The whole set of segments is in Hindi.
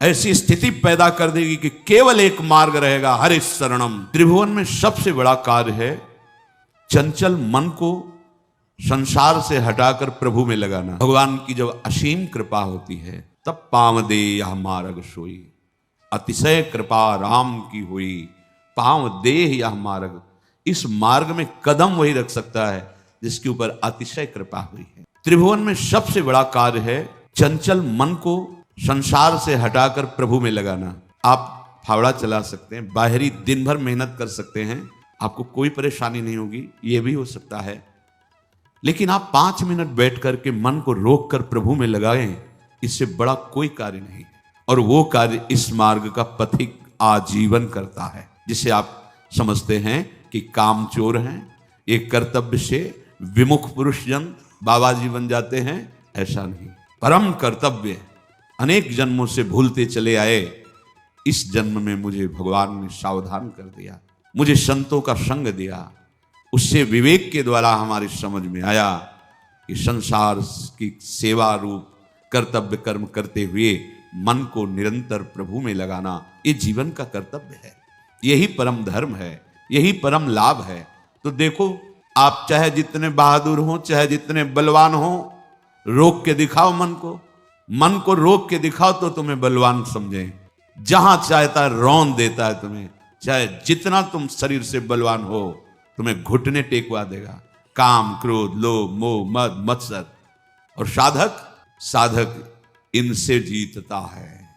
ऐसी स्थिति पैदा कर देगी कि केवल एक मार्ग रहेगा, हरि शरणम। त्रिभुवन में सबसे बड़ा कार्य है चंचल मन को संसार से हटाकर प्रभु में लगाना। भगवान की जब असीम कृपा होती है तब पाँव दे यह मार्ग सोई, अतिशय कृपा राम की हुई, पाँव दे यह मार्ग। इस मार्ग में कदम वही रख सकता है जिसके ऊपर अतिशय कृपा हुई है। त्रिभुवन में सबसे बड़ा कार्य है चंचल मन को संसार से हटाकर प्रभु में लगाना। आप फावड़ा चला सकते हैं, बाहरी दिन भर मेहनत कर सकते हैं, आपको कोई परेशानी नहीं होगी, ये भी हो सकता है। लेकिन आप 5 मिनट बैठ करके मन को रोक कर प्रभु में लगाएं, इससे बड़ा कोई कार्य नहीं। और वो कार्य इस मार्ग का पथिक आजीवन करता है, जिसे आप समझते हैं कि काम चोर हैं, एक कर्तव्य से विमुख पुरुष जन बाबा जी बन जाते हैं। ऐसा नहीं, परम कर्तव्य अनेक जन्मों से भूलते चले आए, इस जन्म में मुझे भगवान ने सावधान कर दिया, मुझे संतों का संग दिया, उससे विवेक के द्वारा हमारी समझ में आया कि संसार की सेवा रूप कर्तव्य कर्म करते हुए मन को निरंतर प्रभु में लगाना ये जीवन का कर्तव्य है। यही परम धर्म है, यही परम लाभ है। तो देखो, आप चाहे जितने बहादुर हो, चाहे जितने बलवान हो, रोक के दिखाओ मन को रोक के दिखाओ तो तुम्हें बलवान समझें। जहां चाहता है रौंद देता है तुम्हें, चाहे जितना तुम शरीर से बलवान हो, तुम्हें घुटने टेकवा देगा। काम क्रोध लोभ मोह मद मत्सर, और साधक इनसे जीतता है।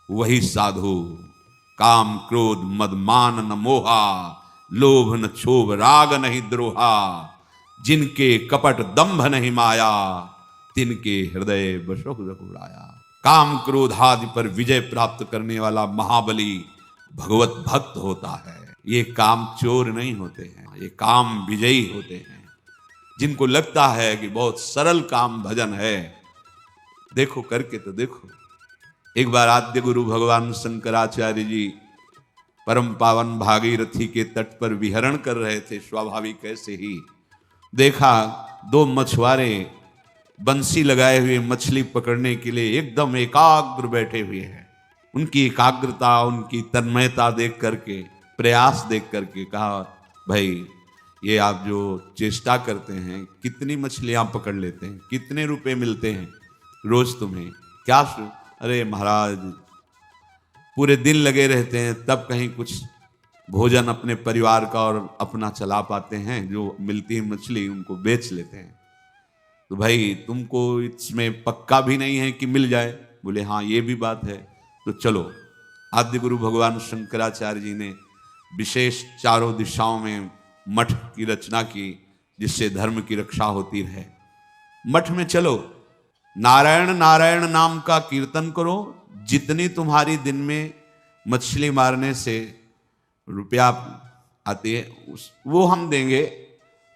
वही साधु काम क्रोध मद मान न मोहा, लोभ न क्षोभ राग नहीं द्रोहा, जिनके कपट दंभ नहीं माया, तिनके हृदय बशोक उड़ाया। काम क्रोध आदि पर विजय प्राप्त करने वाला महाबली भगवत भक्त होता है। ये काम चोर नहीं होते हैं, ये काम विजयी होते हैं। जिनको लगता है कि बहुत सरल काम भजन है, देखो करके तो देखो। एक बार आद्य गुरु भगवान शंकराचार्य जी परम पावन भागीरथी के तट पर विहरण कर रहे थे। स्वाभाविक ऐसे ही देखा 2 मछुआरे बंसी लगाए हुए मछली पकड़ने के लिए एकदम एकाग्र बैठे हुए हैं। उनकी एकाग्रता, उनकी तन्मयता देख करके, प्रयास देख करके कहा, भाई ये आप जो चेष्टा करते हैं, कितनी मछलियां पकड़ लेते हैं, कितने रुपए मिलते हैं रोज तुम्हें? क्या? अरे महाराज, पूरे दिन लगे रहते हैं, तब कहीं कुछ भोजन अपने परिवार का और अपना चला पाते हैं, जो मिलती है मछली उनको बेच लेते हैं। तो भाई तुमको इसमें पक्का भी नहीं है कि मिल जाए? बोले हाँ ये भी बात है। तो चलो, आद्य गुरु भगवान शंकराचार्य जी ने विशेष चारों दिशाओं में मठ की रचना की, जिससे धर्म की रक्षा होती रहे। मठ में चलो, नारायण नारायण नाम का कीर्तन करो, जितनी तुम्हारी दिन में मछली मारने से रुपया आती है वो हम देंगे,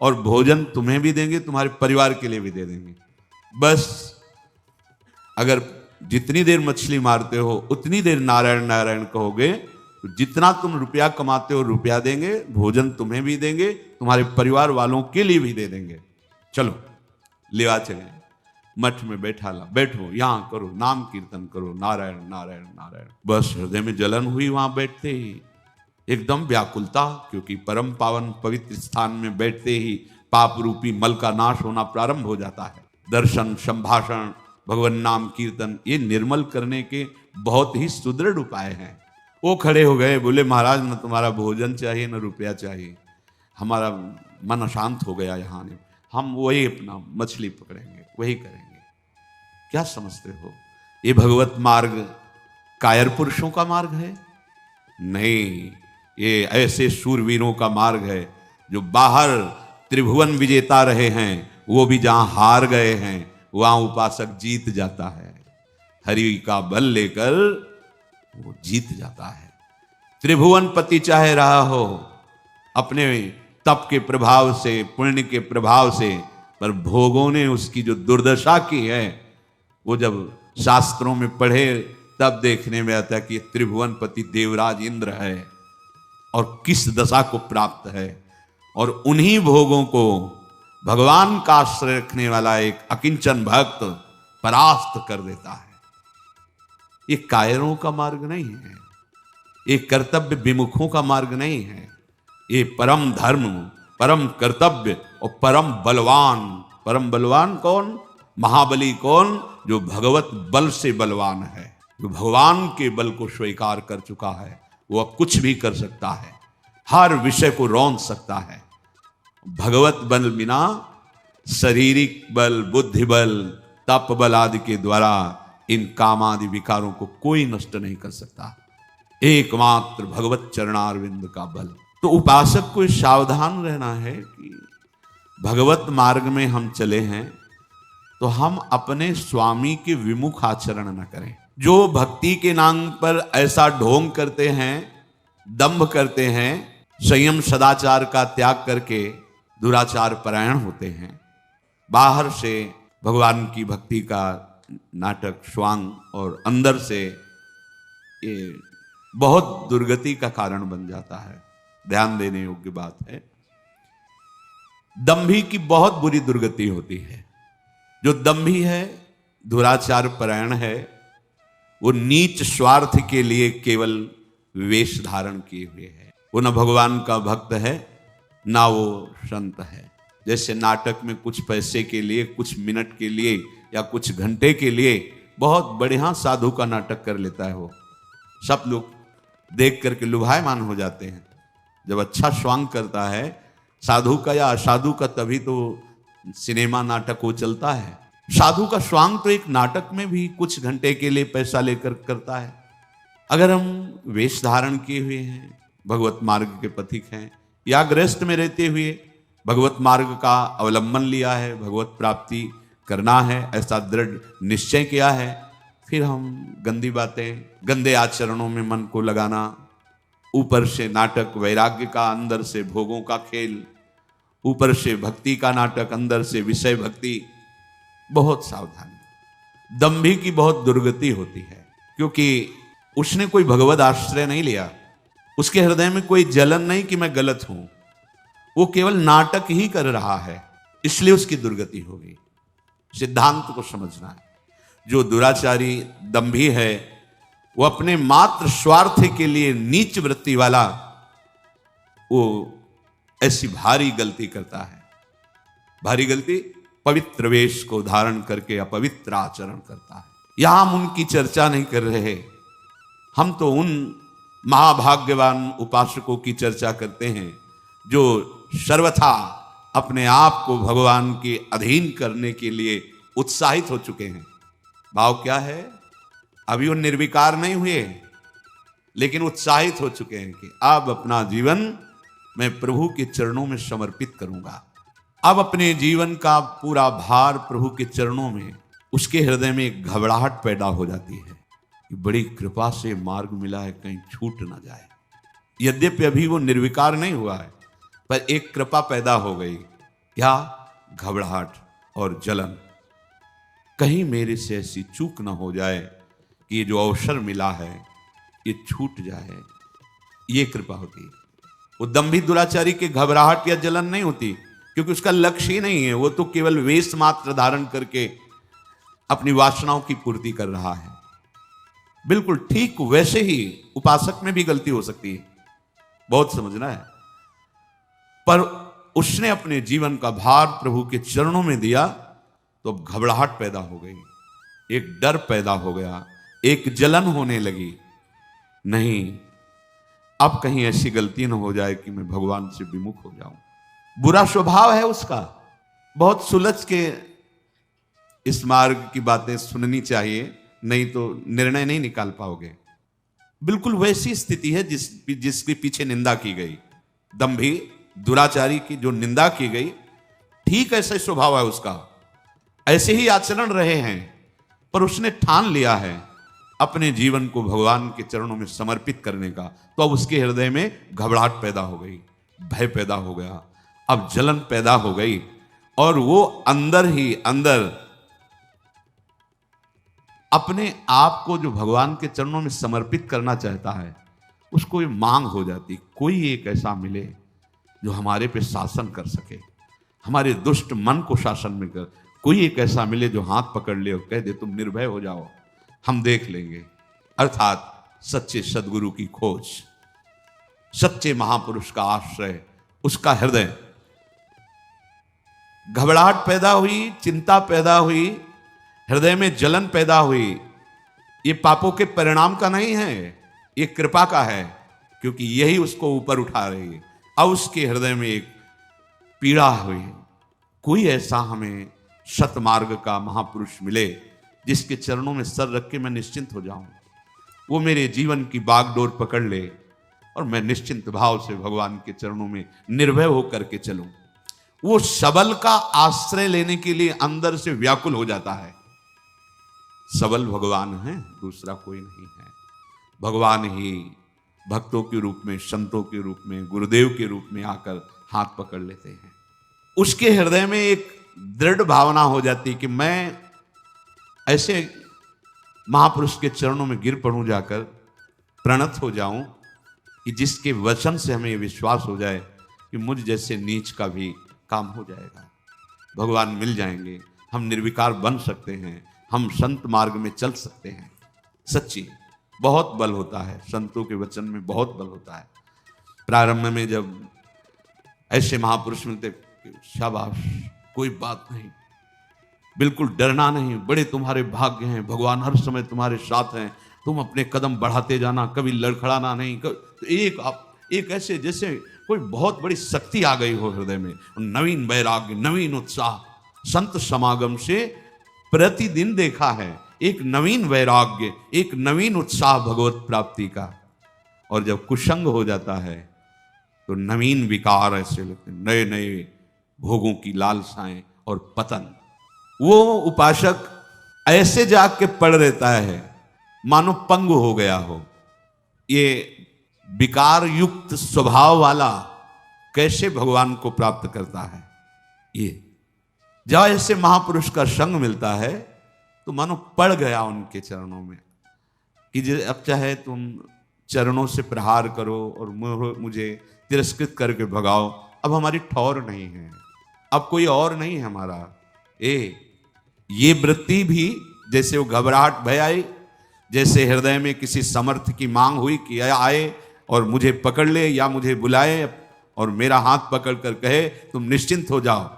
और भोजन तुम्हें भी देंगे, तुम्हारे परिवार के लिए भी दे देंगे। बस अगर जितनी देर मछली मारते हो उतनी देर नारायण नारायण कहोगे, तो जितना तुम रुपया कमाते हो रुपया देंगे, भोजन तुम्हें भी देंगे, तुम्हारे परिवार वालों के लिए भी दे देंगे। चलो लेवा चले, मठ में बैठो, यहाँ करो, नाम कीर्तन करो, नारायण नारायण नारायण। बस हृदय में जलन हुई वहां बैठते ही, एकदम व्याकुलता, क्योंकि परम पावन पवित्र स्थान में बैठते ही पाप रूपी मल का नाश होना प्रारंभ हो जाता है। दर्शन, संभाषण, भगवान नाम कीर्तन, ये निर्मल करने के बहुत ही सुदृढ़ उपाय हैं। वो खड़े हो गए, बोले महाराज न तुम्हारा भोजन चाहिए न रुपया चाहिए, हमारा मन अशांत हो गया यहाँ ने, हम वही अपना मछली पकड़ेंगे, वही करेंगे। क्या समझते हो ये भगवत मार्ग कायर पुरुषों का मार्ग है? नहीं, ये ऐसे शूरवीरों का मार्ग है जो बाहर त्रिभुवन विजेता रहे हैं, वो भी जहां हार गए हैं वहां उपासक जीत जाता है। हरि का बल लेकर वो जीत जाता है। त्रिभुवन पति चाहे रहा हो अपने तप के प्रभाव से, पुण्य के प्रभाव से, पर भोगों ने उसकी जो दुर्दशा की है, वो जब शास्त्रों में पढ़े तब देखने में आता है कि त्रिभुवन पति देवराज इंद्र है और किस दशा को प्राप्त है। और उन्हीं भोगों को भगवान का आश्रय रखने वाला एक अकिंचन भक्त परास्त कर देता है। ये कायरों का मार्ग नहीं है, ये कर्तव्य विमुखों का मार्ग नहीं है। ये परम धर्म, परम कर्तव्य और परम बलवान कौन? महाबली कौन? जो भगवत बल से बलवान है, जो भगवान के बल को स्वीकार कर चुका है, वो अब कुछ भी कर सकता है, हर विषय को रौंद सकता है। भगवत बल बिना शारीरिक बल, बुद्धि बल, तप बल आदि के द्वारा इन कामादि विकारों को कोई नष्ट नहीं कर सकता। एकमात्र भगवत चरणारविंद का बल। तो उपासक को सावधान रहना है कि भगवत मार्ग में हम चले हैं तो हम अपने स्वामी के विमुख आचरण न करें। जो भक्ति के नाम पर ऐसा ढोंग करते हैं, दंभ करते हैं, संयम सदाचार का त्याग करके दुराचार परायण होते हैं, बाहर से भगवान की भक्ति का नाटक स्वांग और अंदर से ये बहुत दुर्गति का कारण बन जाता है। ध्यान देने योग्य बात है। दंभी की बहुत बुरी दुर्गति होती है। जो दंभी है, दुराचार परायण है, वो नीच स्वार्थ के लिए केवल वेश धारण किए हुए है। वो न भगवान का भक्त है, ना वो संत है। जैसे नाटक में कुछ पैसे के लिए, कुछ मिनट के लिए या कुछ घंटे के लिए बहुत बढ़िया साधु का नाटक कर लेता है, वो सब लोग देख करके लुभायमान हो जाते हैं। जब अच्छा स्वांग करता है साधु का या असाधु का, तभी तो सिनेमा नाटक वो चलता है। साधु का स्वांग तो एक नाटक में भी कुछ घंटे के लिए पैसा लेकर करता है। अगर हम वेश धारण किए हुए हैं, भगवत मार्ग के पथिक हैं, या गृहस्थ में रहते हुए भगवत मार्ग का अवलंबन लिया है, भगवत प्राप्ति करना है, ऐसा दृढ़ निश्चय किया है, फिर हम गंदी बातें, गंदे आचरणों में मन को लगाना, ऊपर से नाटक वैराग्य का, अंदर से भोगों का खेल, ऊपर से भक्ति का नाटक, अंदर से विषय भक्ति, बहुत सावधानी। दंभी की बहुत दुर्गति होती है, क्योंकि उसने कोई भगवत आश्रय नहीं लिया, उसके हृदय में कोई जलन नहीं कि मैं गलत हूं, वो केवल नाटक ही कर रहा है, इसलिए उसकी दुर्गति होगी। सिद्धांत को समझना है। जो दुराचारी दंभी है, वो अपने मात्र स्वार्थ के लिए नीच वृत्ति वाला, वो ऐसी भारी गलती करता है। भारी गलती, पवित्र वेश को धारण करके अपवित्र आचरण करता है। यहां हम उनकी चर्चा नहीं कर रहे, हम तो उन महाभाग्यवान उपासकों की चर्चा करते हैं जो सर्वथा अपने आप को भगवान के अधीन करने के लिए उत्साहित हो चुके हैं। भाव क्या है? अभी वो निर्विकार नहीं हुए, लेकिन उत्साहित हो चुके हैं कि अब अपना जीवन मैं प्रभु के चरणों में समर्पित करूंगा। अब अपने जीवन का पूरा भार प्रभु के चरणों में। उसके हृदय में एक घबराहट पैदा हो जाती है कि बड़ी कृपा से मार्ग मिला है, कहीं छूट ना जाए। यद्यपि अभी वो निर्विकार नहीं हुआ है, पर एक कृपा पैदा हो गई। क्या? घबराहट और जलन। कहीं मेरे से ऐसी चूक ना हो जाए कि ये जो अवसर मिला है ये छूट जाए। ये कृपा होती है। वो दंभी दुराचारी के घबराहट या जलन नहीं होती, क्योंकि उसका लक्ष्य ही नहीं है। वो तो केवल वेश मात्र धारण करके अपनी वासनाओं की पूर्ति कर रहा है। बिल्कुल ठीक वैसे ही उपासक में भी गलती हो सकती है, बहुत समझना है। पर उसने अपने जीवन का भार प्रभु के चरणों में दिया तो अब घबराहट पैदा हो गई, एक डर पैदा हो गया, एक जलन होने लगी। नहीं, अब कहीं ऐसी गलती न हो जाए कि मैं भगवान से विमुख हो जाऊं। बुरा स्वभाव है उसका, बहुत सुलझ के इस मार्ग की बातें सुननी चाहिए, नहीं तो निर्णय नहीं निकाल पाओगे। बिल्कुल वैसी स्थिति है जिसके पीछे निंदा की गई। दंभी दुराचारी की जो निंदा की गई, ठीक ऐसा स्वभाव है उसका, ऐसे ही आचरण रहे हैं, पर उसने ठान लिया है अपने जीवन को भगवान के चरणों में समर्पित करने का। तो अब उसके हृदय में घबराहट पैदा हो गई, भय पैदा हो गया, अब जलन पैदा हो गई, और वो अंदर ही अंदर अपने आप को जो भगवान के चरणों में समर्पित करना चाहता है, उसको ये मांग हो जाती, कोई एक ऐसा मिले जो हमारे पे शासन कर सके, हमारे दुष्ट मन को शासन में कर। कोई एक ऐसा मिले जो हाथ पकड़ ले और कह दे तुम निर्भय हो जाओ, हम देख लेंगे। अर्थात सच्चे सदगुरु की खोज, सच्चे महापुरुष का आश्रय, उसका हृदय। घबराहट पैदा हुई, चिंता पैदा हुई, हृदय में जलन पैदा हुई, ये पापों के परिणाम का नहीं है, ये कृपा का है, क्योंकि यही उसको ऊपर उठा रही है। अब उसके हृदय में एक पीड़ा हुई, कोई ऐसा हमें सतमार्ग का महापुरुष मिले जिसके चरणों में सर रख के मैं निश्चिंत हो जाऊं, वो मेरे जीवन की बागडोर पकड़ ले और मैं निश्चिंत भाव से भगवान के चरणों में निर्भय होकर के चलूं। वो सबल का आश्रय लेने के लिए अंदर से व्याकुल हो जाता है। सबल भगवान है, दूसरा कोई नहीं है। भगवान ही भक्तों के रूप में, संतों के रूप में, गुरुदेव के रूप में आकर हाथ पकड़ लेते हैं। उसके हृदय में एक दृढ़ भावना हो जाती कि मैं ऐसे महापुरुष के चरणों में गिर पड़ूं, जाकर प्रणत हो जाऊं, कि जिसके वचन से हमें विश्वास हो जाए कि मुझ जैसे नीच का भी काम हो जाएगा, भगवान मिल जाएंगे, हम निर्विकार बन सकते हैं, हम संत मार्ग में चल सकते हैं। सच्ची बहुत बल होता है, संतों के वचन में बहुत बल होता है। प्रारंभ में जब ऐसे महापुरुष मिलते, शाबाश, कोई बात नहीं, बिल्कुल डरना नहीं, बड़े तुम्हारे भाग्य हैं, भगवान हर समय तुम्हारे साथ हैं, तुम अपने कदम बढ़ाते जाना, कभी लड़खड़ाना नहीं। तो एक ऐसे जैसे कोई बहुत बड़ी शक्ति आ गई हो हृदय में, नवीन वैराग्य, नवीन उत्साह। संत समागम से प्रतिदिन देखा है एक नवीन वैराग्य, एक नवीन उत्साह भगवत प्राप्ति का। और जब कुसंग हो जाता है तो नवीन विकार ऐसे लगते, नए नए भोगों की लालसाएं और पतन। वो उपासक ऐसे जाग के पड़ रहता है मानो पंगु हो गया हो। ये विकार युक्त स्वभाव वाला कैसे भगवान को प्राप्त करता है? ये जब ऐसे महापुरुष का संग मिलता है तो मानो पड़ गया उनके चरणों में, कि अब चाहे तुम चरणों से प्रहार करो और मुझे तिरस्कृत करके भगाओ, अब हमारी ठौर नहीं है, अब कोई और नहीं है हमारा। ये वृत्ति भी, जैसे वो घबराहट भय आई, जैसे हृदय में किसी समर्थ की मांग हुई कि आए और मुझे पकड़ ले या मुझे बुलाए और मेरा हाथ पकड़ कर कहे तुम निश्चिंत हो जाओ,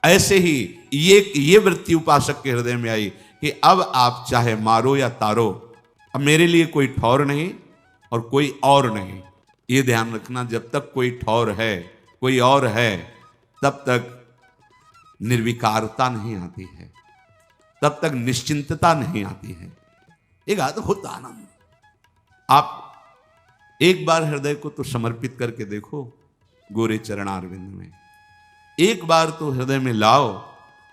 ऐसे ही ये वृत्ति उपासक के हृदय में आई कि अब आप चाहे मारो या तारो, अब मेरे लिए कोई ठौर नहीं और कोई और नहीं। ये ध्यान रखना, जब तक कोई ठौर है, कोई और है, तब तक निर्विकारता नहीं आती है, तब तक निश्चिंतता नहीं आती है, एक अद्भुत आनंद। आप एक बार हृदय को तो समर्पित करके देखो गोरे चरणारविंद में, एक बार तो हृदय में लाओ,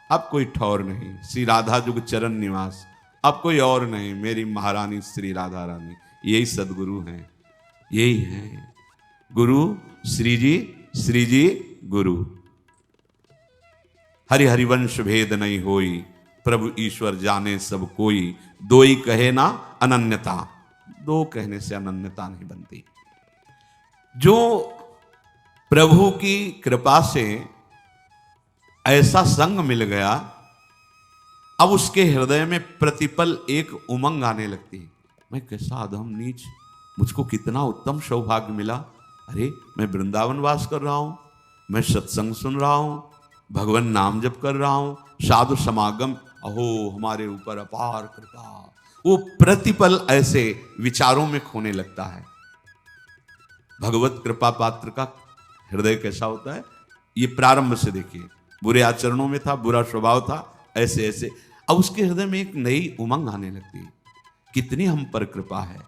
अब कोई ठौर नहीं, श्री राधा जुग चरण निवास, अब कोई और नहीं, मेरी महारानी श्री राधा रानी, यही सदगुरु हैं, यही हैं गुरु। श्री जी गुरु। हरि हरिवंश भेद नहीं होई, प्रभु ईश्वर जाने सब कोई, दोई कहे ना अनन्यता, दो कहने से अनन्यता नहीं बनती। जो प्रभु की कृपा से ऐसा संग मिल गया, अब उसके हृदय में प्रतिपल एक उमंग आने लगती है, मैं कैसा अधम नीच, मुझको कितना उत्तम सौभाग्य मिला, अरे मैं वृंदावन वास कर रहा हूं, मैं सत्संग सुन रहा हूं, भगवान नाम जप कर रहा हूं, साधु समागम, अहो हमारे ऊपर अपार कृपा। वो प्रतिपल ऐसे विचारों में खोने लगता है। भगवत कृपा पात्र का हृदय कैसा होता है, ये प्रारंभ से देखिए, बुरे आचरणों में था, बुरा स्वभाव था, ऐसे ऐसे, अब उसके हृदय में एक नई उमंग आने लगती है, कितनी हम पर कृपा है।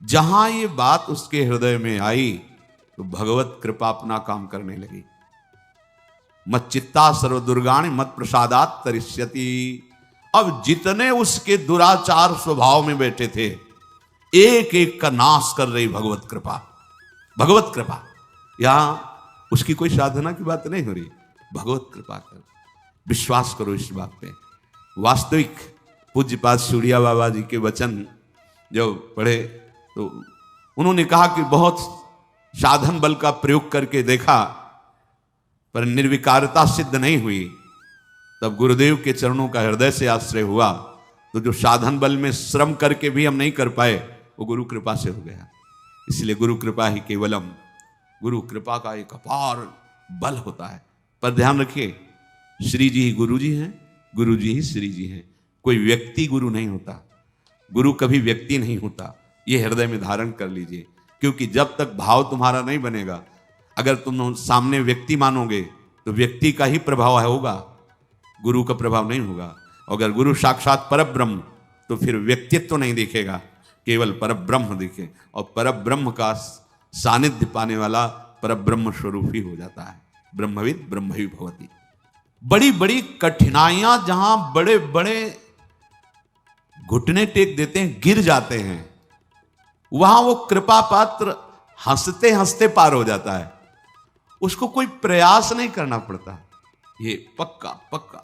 जहां ये बात उसके हृदय में आई तो भगवत कृपा अपना काम करने लगी। मत चित्ता सर्व दुर्गाणि मत प्रसादात तरिष्यति। अब जितने उसके दुराचार स्वभाव में बैठे थे, एक एक का नाश कर रही भगवत कृपा। भगवत कृपा, यहां उसकी कोई साधना की बात नहीं हो रही, भगवत कृपा कर, विश्वास करो इस बात पे। वास्तविक पूज्यपाद सूर्या बाबा जी के वचन जब पढ़े तो उन्होंने कहा कि बहुत साधन बल का प्रयोग करके देखा पर निर्विकारता सिद्ध नहीं हुई, तब गुरुदेव के चरणों का हृदय से आश्रय हुआ, तो जो साधन बल में श्रम करके भी हम नहीं कर पाए, वो गुरु कृपा से हो गया। इसलिए गुरु कृपा ही केवलम, गुरु कृपा का एक अपार बल होता है। पर ध्यान रखिए, श्री जी ही गुरु जी हैं, गुरु जी ही श्री जी हैं। कोई व्यक्ति गुरु नहीं होता, गुरु कभी व्यक्ति नहीं होता, ये हृदय में धारण कर लीजिए। क्योंकि जब तक भाव तुम्हारा नहीं बनेगा, अगर तुम सामने व्यक्ति मानोगे तो व्यक्ति का ही प्रभाव होगा, गुरु का प्रभाव नहीं होगा। अगर गुरु साक्षात परब्रह्म तो फिर व्यक्तित्व तो नहीं दिखेगा, केवल परब्रह्म दिखे, और परब्रह्म का सानिध्य पाने वाला परब्रह्म स्वरूप ही हो जाता है। ब्रह्मविद ब्रह्मवि भवति। बड़ी बड़ी कठिनाइयां, जहां बड़े बड़े घुटने टेक देते हैं, गिर जाते हैं, वहां वो कृपा पात्र हंसते हंसते पार हो जाता है। उसको कोई प्रयास नहीं करना पड़ता, ये पक्का पक्का।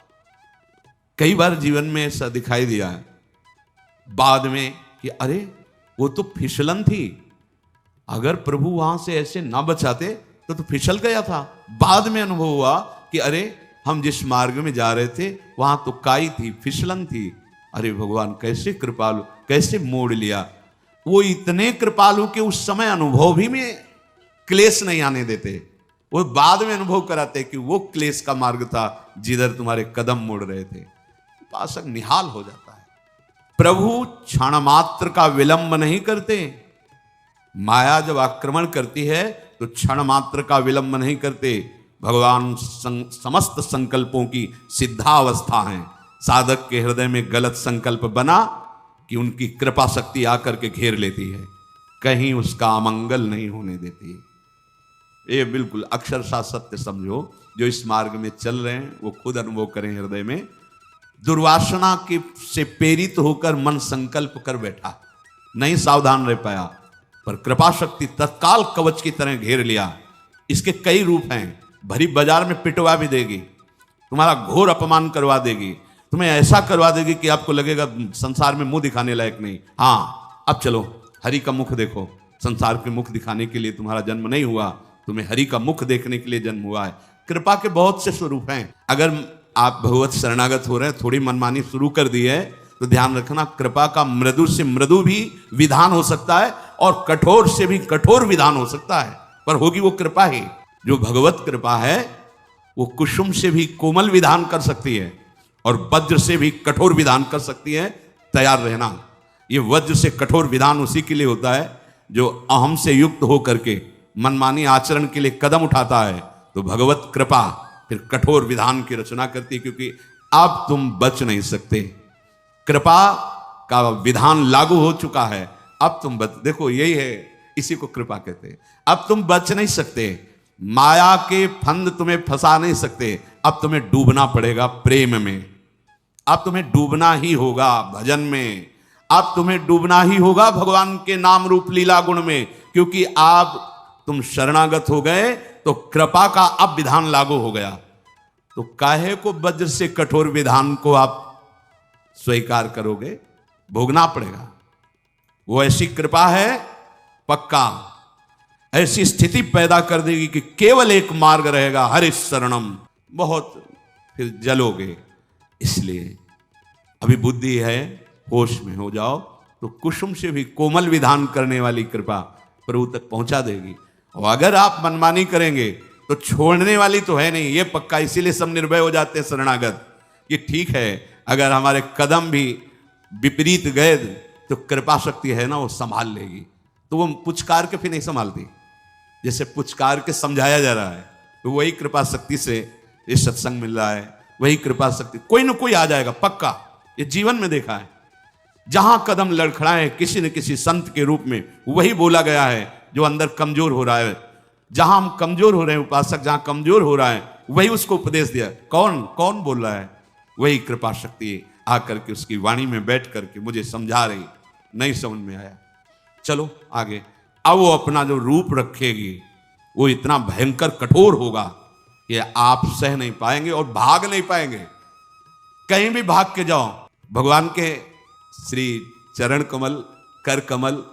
कई बार जीवन में ऐसा दिखाई दिया है बाद में कि अरे वो तो फिसलन थी, अगर प्रभु वहां से ऐसे ना बचाते तो फिसल गया था। बाद में अनुभव हुआ कि अरे हम जिस मार्ग में जा रहे थे वहां तो काई थी, फिसलन थी। अरे भगवान कैसे कृपालु, कैसे मोड़ लिया। वो इतने कृपालु के उस समय अनुभव भी में क्लेश नहीं आने देते, वो बाद में अनुभव कराते कि वो क्लेश का मार्ग था जिधर तुम्हारे कदम मुड़ रहे थे। उपासक निहाल हो जाता है। प्रभु क्षण मात्र का विलंब नहीं करते। माया जब आक्रमण करती है तो क्षण मात्र का विलंब नहीं करते। भगवान समस्त संकल्पों की सिद्धावस्था है। साधक के हृदय में गलत संकल्प बना कि उनकी कृपा शक्ति आकर के घेर लेती है, कहीं उसका अमंगल नहीं होने देती। ये बिल्कुल अक्षरशः सत्य समझो। जो इस मार्ग में चल रहे हैं वो खुद अनुभव करें। हृदय में दुर्वासना के से प्रेरित होकर मन संकल्प कर बैठा, नहीं सावधान रह पाया, पर कृपा शक्ति तत्काल कवच की तरह घेर लिया। इसके कई रूप हैं। भरी बाजार में पिटवा भी देगी, तुम्हारा घोर अपमान करवा देगी, तुम्हें ऐसा करवा देगी कि आपको लगेगा संसार में मुंह दिखाने लायक नहीं। हाँ, अब चलो हरि का मुख देखो। संसार के मुख दिखाने के लिए तुम्हारा जन्म नहीं हुआ, तुम्हें हरि का मुख देखने के लिए जन्म हुआ है। कृपा के बहुत से स्वरूप हैं। अगर आप भगवत शरणागत हो रहे हैं, थोड़ी मनमानी शुरू कर दी है, तो ध्यान रखना कृपा का मृदु से मृदु भी विधान हो सकता है और कठोर से भी कठोर विधान हो सकता है, पर होगी वो कृपा ही। जो भगवत कृपा है वो कुसुम से भी कोमल विधान कर सकती है और वज्र से भी कठोर विधान कर सकती है। तैयार रहना। ये वज्र से कठोर विधान उसी के लिए होता है जो अहम से युक्त होकर के मनमानी आचरण के लिए कदम उठाता है। तो भगवत कृपा फिर कठोर विधान की रचना करती है, क्योंकि अब तुम बच नहीं सकते। कृपा का विधान लागू हो चुका है, अब तुम बच, देखो यही है, इसी को कृपा कहते हैं। अब तुम बच नहीं सकते, माया के फंद तुम्हें फंसा नहीं सकते। अब तुम्हें डूबना पड़ेगा प्रेम में, अब तुम्हें डूबना ही होगा भजन में, अब तुम्हें डूबना ही होगा भगवान के नाम रूप लीला गुण में, क्योंकि आप तुम शरणागत हो गए तो कृपा का अब विधान लागू हो गया। तो काहे को वज्र से कठोर विधान को आप स्वीकार करोगे? भोगना पड़ेगा। वो ऐसी कृपा है पक्का, ऐसी स्थिति पैदा कर देगी कि केवल एक मार्ग रहेगा, हरि शरणम। बहुत फिर जलोगे। इसलिए अभी बुद्धि है, होश में हो जाओ तो कुसुम से भी कोमल विधान करने वाली कृपा प्रभु तक पहुंचा देगी। और अगर आप मनमानी करेंगे तो छोड़ने वाली तो है नहीं, ये पक्का। इसीलिए सब निर्भय हो जाते हैं शरणागत। ये ठीक है, अगर हमारे कदम भी विपरीत गए तो कृपा शक्ति है ना, वो संभाल लेगी। तो वो पुचकार के फिर नहीं संभालती, जैसे पुचकार के समझाया जा रहा है, तो वही कृपा शक्ति से ये सत्संग मिल रहा है। वही कृपा शक्ति कोई ना कोई आ जाएगा पक्का। ये जीवन में देखा है, जहां कदम लड़खड़ाए किसी न किसी संत के रूप में वही बोला गया है जो अंदर कमजोर हो रहा है। जहां हम कमजोर हो रहे हैं, उपासक जहां कमजोर हो रहा है, वही उसको उपदेश दिया। कौन कौन बोल रहा है? वही कृपा शक्ति आकर के उसकी वाणी में बैठ करके मुझे समझा रही। नहीं समझ में आया, चलो आगे। अब वो अपना जो रूप रखेगी वो इतना भयंकर कठोर होगा कि आप सह नहीं पाएंगे और भाग नहीं पाएंगे। कहीं भी भाग के जाओ, भगवान के श्री चरण कमल, कर कमल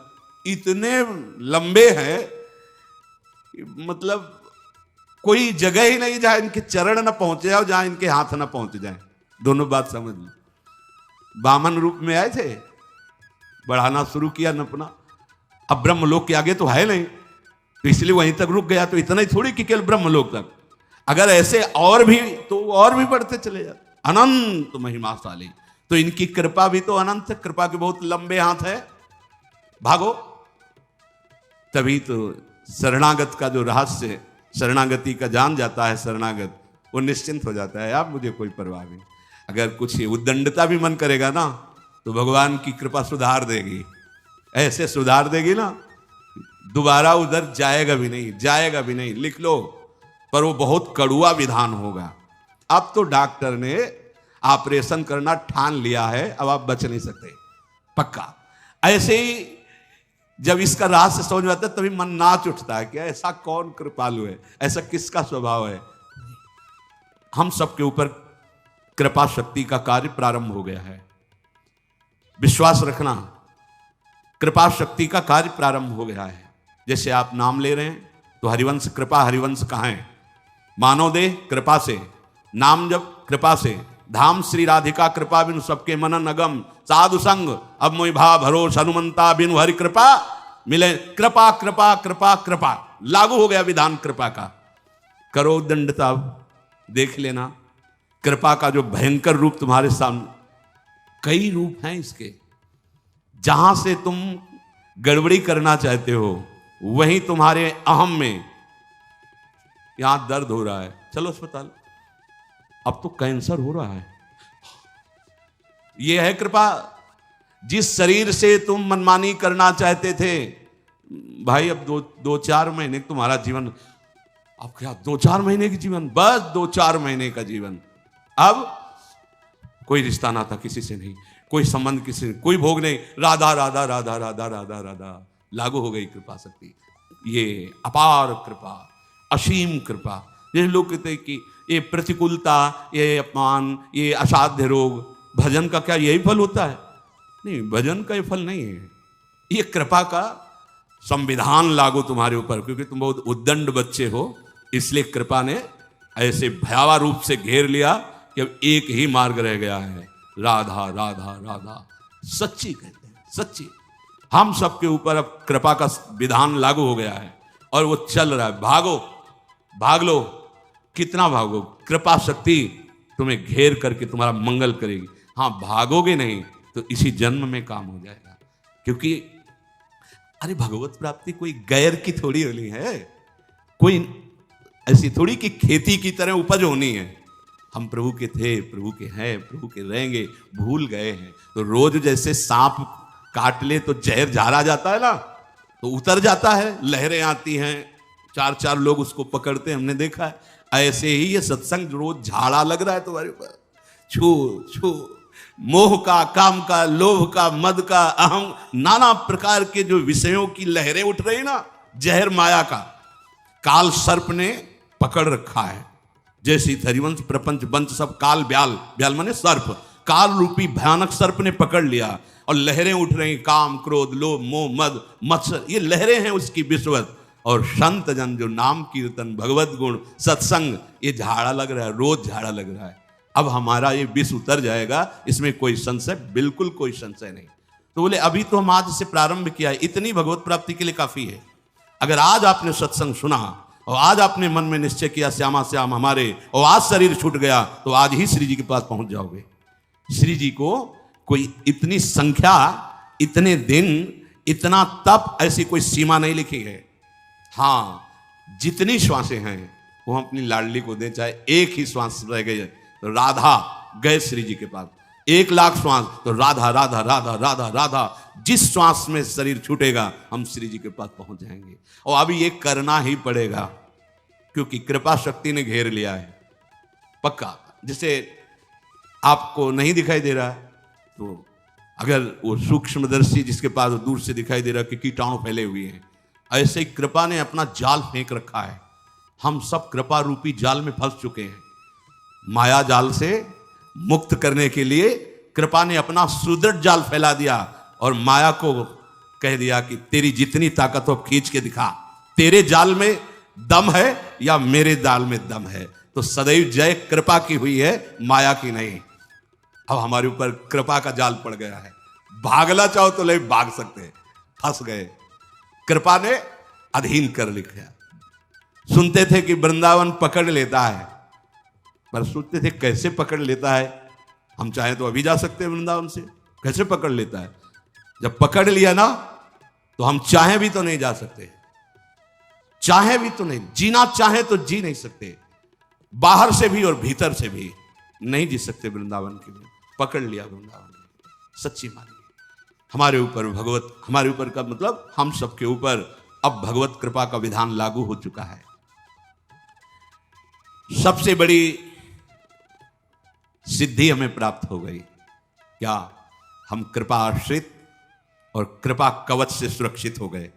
इतने लंबे हैं, मतलब कोई जगह ही नहीं जहां इनके चरण न पहुंचे और जहां इनके हाथ न पहुंच जाए। दोनों बात समझ लो। वामन रूप में आए थे, बढ़ाना शुरू किया न अपना, अब ब्रह्मलोक के आगे तो है नहीं, तो इसलिए वहीं तक रुक गया। तो इतना ही थोड़ी कि केवल ब्रह्मलोक तक, अगर ऐसे और भी तो और भी बढ़ते चले जाते, अनंत महिमाशाली। तो इनकी कृपा भी तो अनंत है, कृपा के बहुत लंबे हाथ है। भागो, तभी तो शरणागत का जो रहस्य, शरणागति का जान जाता है शरणागत, वो निश्चिंत हो जाता है। अब मुझे कोई परवाह नहीं। अगर कुछ उद्दंडता भी मन करेगा ना, तो भगवान की कृपा सुधार देगी, ऐसे सुधार देगी ना, दोबारा उधर जाएगा भी नहीं, जाएगा भी नहीं। लिख लो, पर वो बहुत कड़ुआ विधान होगा। अब तो डॉक्टर ने ऑपरेशन करना ठान लिया है, अब आप बच नहीं सकते, पक्का। ऐसे ही जब इसका रहस्य समझ में आता है, तभी मन नाच उठता है कि ऐसा कौन कृपालु है, ऐसा किसका स्वभाव है। हम सबके ऊपर कृपा शक्ति का कार्य प्रारंभ हो गया है, विश्वास रखना। कृपा शक्ति का कार्य प्रारंभ हो गया है। जैसे आप नाम ले रहे हैं तो हरिवंश कृपा, हरिवंश कहाँ है? मानव देह कृपा से, नाम जब कृपा से, धाम श्री राधिका कृपा बिनु सबके मनन अगम, साधु संग अब मोहि भाव भरोस हनुमंता बिनु हरि कृपा मिले। कृपा कृपा कृपा कृपा, लागू हो गया विधान कृपा का। करो दंडता, देख लेना कृपा का जो भयंकर रूप तुम्हारे सामने। कई रूप हैं इसके, जहां से तुम गड़बड़ी करना चाहते हो वहीं तुम्हारे अहम में, यहां दर्द हो रहा है, चलो अस्पताल, अब तो कैंसर हो रहा है। यह है कृपा। जिस शरीर से तुम मनमानी करना चाहते थे, भाई अब दो चार महीने तुम्हारा जीवन, अब क्या 2-4 महीने की जीवन, बस 2-4 महीने का जीवन। अब कोई रिश्ता नाता किसी से नहीं, कोई संबंध किसी से, कोई भोग नहीं, राधा राधा राधा राधा राधा राधा। लागू हो गई कृपा शक्ति। ये अपार कृपा, असीम कृपा। ये लोग कहते हैं कि ये प्रतिकूलता, ये अपमान, ये असाध्य रोग, भजन का क्या यही फल होता है? नहीं, भजन का ये फल नहीं है। ये कृपा का संविधान लागू तुम्हारे ऊपर, क्योंकि तुम बहुत उद्दंड बच्चे हो, इसलिए कृपा ने ऐसे भयावह रूप से घेर लिया कि अब एक ही मार्ग रह गया है, राधा राधा राधा। सच्ची कहते हैं, सच्ची। हम सबके ऊपर अब कृपा का विधान लागू हो गया है और वो चल रहा है। भागो, भाग लो, कितना भागो, कृपा शक्ति तुम्हें घेर करके तुम्हारा मंगल करेगी। हाँ, भागोगे नहीं तो इसी जन्म में काम हो जाएगा। क्योंकि अरे भगवत प्राप्ति कोई गैर की थोड़ी होनी है, कोई ऐसी थोड़ी कि खेती की तरह उपज होनी है। हम प्रभु के थे, प्रभु के हैं, प्रभु के रहेंगे, भूल गए हैं। तो रोज जैसे सांप काट ले तो जहर झाड़ा जाता है ना, तो उतर जाता है, लहरें आती हैं, 4-4 लोग उसको पकड़ते हैं, हमने देखा है। ऐसे ही ये सत्संग रोज झाड़ा लग रहा है तुम्हारे ऊपर, छू छू, मोह का, काम का, लोभ का, मद का, अहम, नाना प्रकार के जो विषयों की लहरें उठ रही ना, जहर माया का काल सर्प ने पकड़ रखा है। जैसे हरिवंश प्रपंच वंश सब काल, ब्याल, ब्याल माने सर्प, काल रूपी भयानक सर्प ने पकड़ लिया और लहरें उठ रही, काम, क्रोध, लोभ, मोह, मद, मत्सर, ये लहरें हैं उसकी विश्वत। और संत जन जो नाम कीर्तन, भगवत गुण, सत्संग, ये झाड़ा लग रहा है, रोज झाड़ा लग रहा है। अब हमारा ये विष उतर जाएगा, इसमें कोई संशय, बिल्कुल कोई संशय नहीं। तो बोले अभी तो हम आज से प्रारंभ किया है, इतनी भगवत प्राप्ति के लिए काफी है। अगर आज आपने सत्संग सुना और आज आपने मन में निश्चय किया श्यामा श्याम हमारे, और आज शरीर छूट गया, तो आज ही श्री जी के पास पहुंच जाओगे। श्री जी को कोई इतनी संख्या, इतने दिन, इतना तप, ऐसी कोई सीमा नहीं लिखी है। हाँ, जितनी श्वासें हैं वो हम अपनी लाडली को दें, चाहे एक ही श्वास रह गई तो राधा गए श्री जी के पास, 1,00,000 श्वास तो राधा राधा राधा राधा राधा। जिस श्वास में शरीर छूटेगा हम श्री जी के पास पहुंच जाएंगे। और अभी ये करना ही पड़ेगा, क्योंकि कृपा शक्ति ने घेर लिया है, पक्का। जैसे आपको नहीं दिखाई दे रहा है, तो अगर वो सूक्ष्मदर्शी जिसके पास दूर से दिखाई दे रहा है कि कीटाणु फैले हुए हैं, ऐसे ही कृपा ने अपना जाल फेंक रखा है। हम सब कृपा रूपी जाल में फंस चुके हैं। माया जाल से मुक्त करने के लिए कृपा ने अपना सुदृढ़ जाल फैला दिया और माया को कह दिया कि तेरी जितनी ताकत हो खींच के दिखा, तेरे जाल में दम है या मेरे जाल में दम है। तो सदैव जय कृपा की हुई है, माया की नहीं। अब हमारे ऊपर कृपा का जाल पड़ गया है, भागना चाहो तो ले भाग सकते हैं, फंस गए। कृपा ने अधीन कर लिखा। सुनते थे कि वृंदावन पकड़ लेता है, पर सोचते थे कैसे पकड़ लेता है, हम चाहे तो अभी जा सकते हैं वृंदावन से, कैसे पकड़ लेता है। जब पकड़ लिया ना तो हम चाहे भी तो नहीं जा सकते, चाहे भी तो नहीं, जीना चाहे तो जी नहीं सकते, बाहर से भी और भीतर से भी नहीं जी सकते वृंदावन के लिए। पकड़ लिया वृंदावन ने, सच्ची मानिए हमारे ऊपर भगवत, हमारे ऊपर का मतलब हम सबके ऊपर अब भगवत कृपा का विधान लागू हो चुका है। सबसे बड़ी सिद्धि हमें प्राप्त हो गई, क्या हम कृपा आश्रित और कृपा कवच से सुरक्षित हो गए।